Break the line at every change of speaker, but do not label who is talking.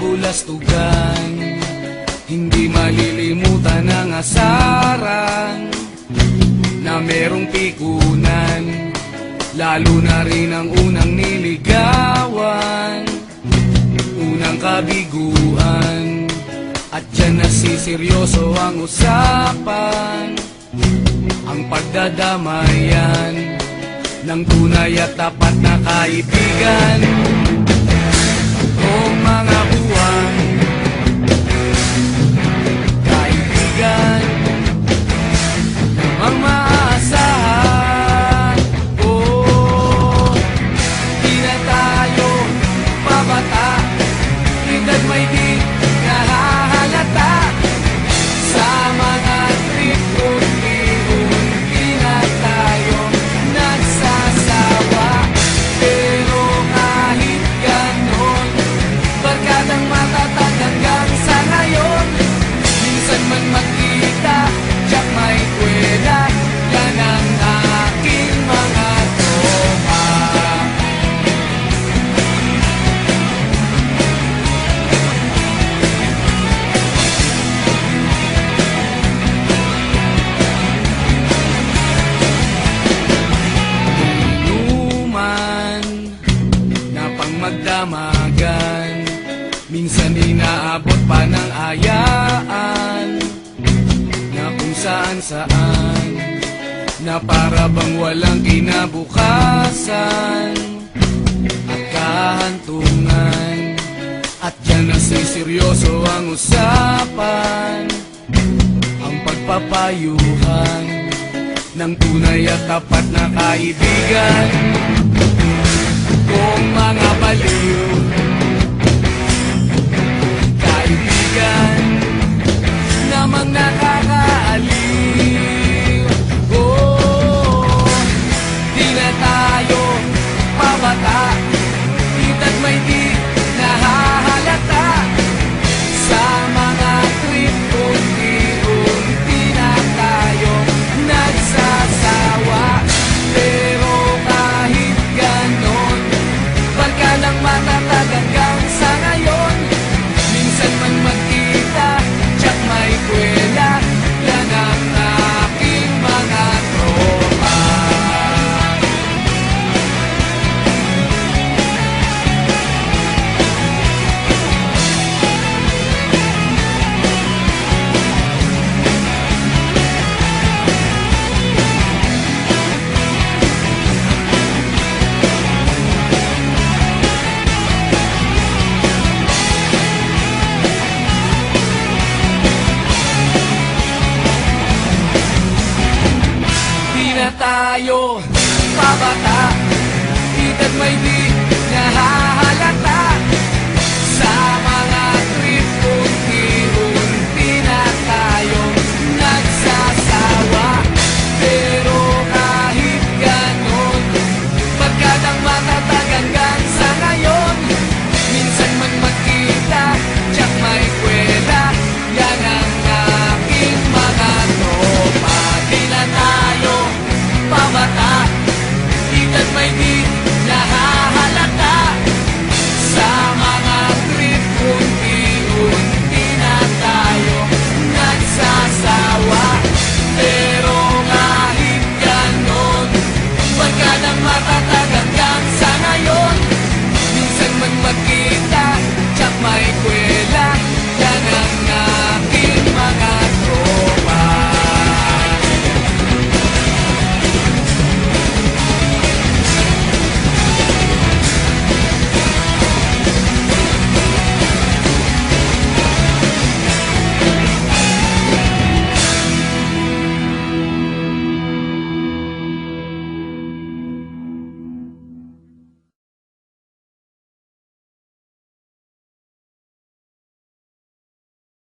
kabulastugan. Hindi malilimutan ang asaran na merong pikunan, lalo na rin ang unang niligawan, unang kabiguan. At dyan nasiseryoso ang usapan, ang pagdadamayan ng tunay at tapat na kaibigan. O mga buwan, kaibigan, namang maaasahan. Di na tayo pabata, edad may di nahahalata. Sa mga trip unti-unti na tayo nagsasawa. Pero kahit ganon, barkadang matatag hanggang sa ngayon. Minsan man magkita, tiyak may kwela, yan ang aking mga tropa. Inuman na pang magdamagan, minsan inaabot pa ng ayaan, na kung saan-saan, na para bang walang kinabukasan at kahantungan. At dyan nasiseryoso ang usapan, ang pagpapayuhan ng tunay at tapat na kaibigan. Kung mga baliw, kaibigan, namang nakakaaliw. Di na tayo pabata, edad may di nahahalata. Sa mga trip unti-unti na tayo nagsasawa. Pero kahit ganon, barkadang matatag hanggang sa ngayon. Minsan man magkita, tiyak may kwela, yan ang aking mga tropa. Di na tayo pabata, edad may di nahahalata. Sa mga trip unti-unti na tayo nagsasawa. Pero kahit ganon, barkadang matatag hanggang sa ngayon. Minsan man magkita, tiyak may kwela, yan ang aking mga tropa. Di na tayo pabata, edad may di